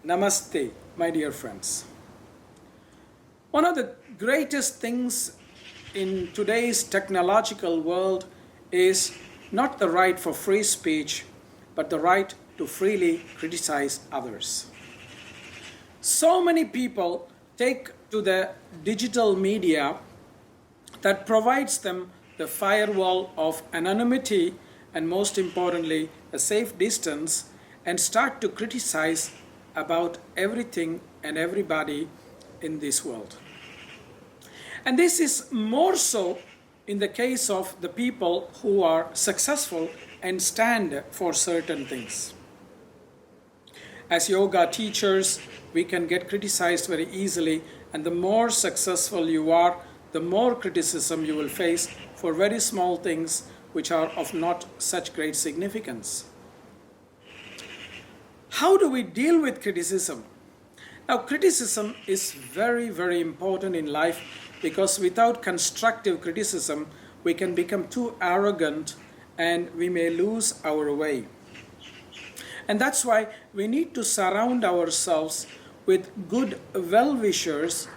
Namaste, my dear friends. One of the greatest things in today's technological world is not the right for free speech, but the right to freely criticize others. So many people take to the digital media that provides them the firewall of anonymity and, most importantly, a safe distance, and start to criticize about everything and everybody in this world. And this is more so in the case of the people who are successful and stand for certain things. As yoga teachers, we can get criticized very easily, and the more successful you are, the more criticism you will face for very small things which are of not such great significance. How do we deal with criticism? Now, criticism is very, very important in life because without constructive criticism, we can become too arrogant and we may lose our way. And that's why we need to surround ourselves with good well-wishers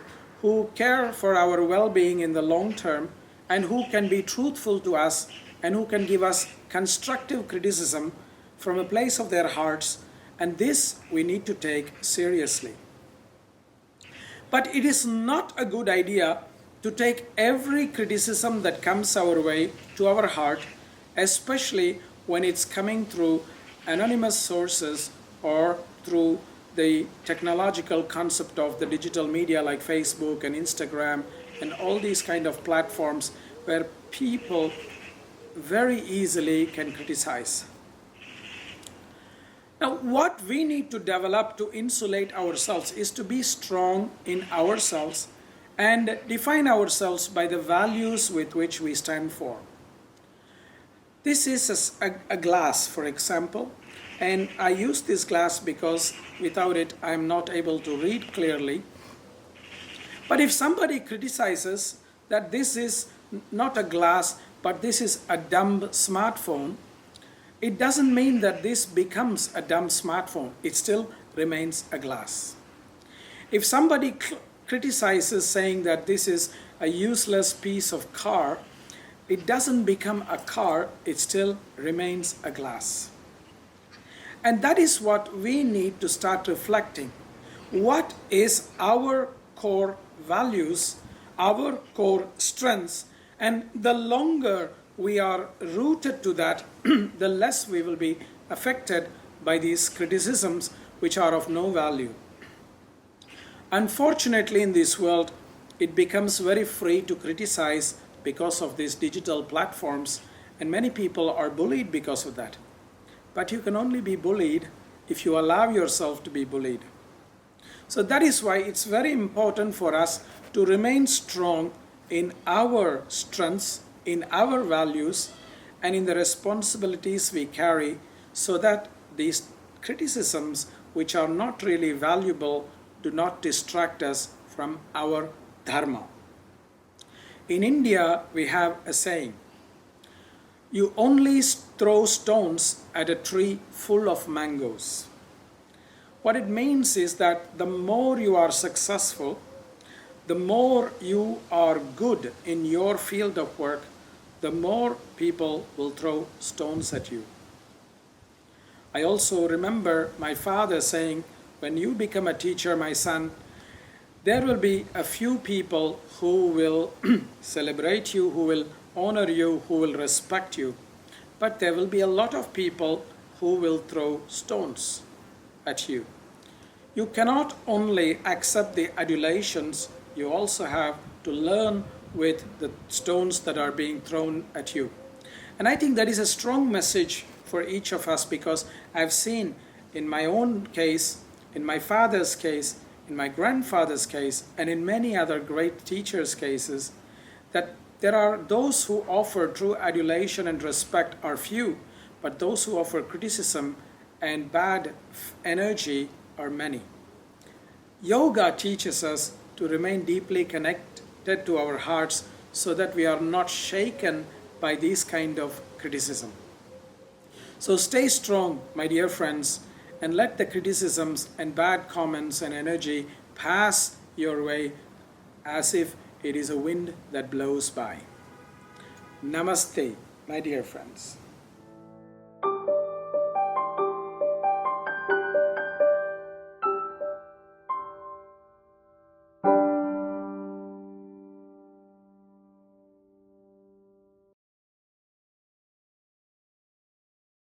who care for our well-being in the long term and who can be truthful to us and who can give us constructive criticism from a place of their hearts. And this we need to take seriously. But it is not a good idea to take every criticism that comes our way to our heart, especially when it's coming through anonymous sources or through the technological concept of the digital media like Facebook and Instagram and all these kind of platforms where people very easily can criticize. Now, what we need to develop to insulate ourselves is to be strong in ourselves and define ourselves by the values with which we stand for. This is a glass, for example, and I use this glass because without it I am not able to read clearly. But if somebody criticizes that this is not a glass, but this is a dumb smartphone, it doesn't mean that this becomes a dumb smartphone. It still remains a glass. If somebody criticizes saying that this is a useless piece of car, it doesn't become a car, it still remains a glass. And that is what we need to start reflecting. What is our core values, our core strengths, and the longer we are rooted to that, the less we will be affected by these criticisms which are of no value. Unfortunately, in this world, it becomes very free to criticize because of these digital platforms, and many people are bullied because of that. But you can only be bullied if you allow yourself to be bullied. So that is why it's very important for us to remain strong in our strengths, in our values, and in the responsibilities we carry, so that these criticisms, which are not really valuable, do not distract us from our dharma. In India, we have a saying, "You only throw stones at a tree full of mangoes." What it means is that the more you are successful, the more you are good in your field of work, the more people will throw stones at you. I also remember my father saying, "When you become a teacher, my son, there will be a few people who will celebrate you, who will honor you, who will respect you. But there will be a lot of people who will throw stones at you. You cannot only accept the adulations, you also have to learn with the stones that are being thrown at you." And I think that is a strong message for each of us, because I've seen in my own case, in my father's case, in my grandfather's case, and in many other great teachers' cases, that there are those who offer true adulation and respect are few, but those who offer criticism and bad energy are many. Yoga teaches us to remain deeply connected to our hearts so that we are not shaken by these kind of criticism. So stay strong, my dear friends, and let the criticisms and bad comments and energy pass your way as if it is a wind that blows by. Namaste, my dear friends.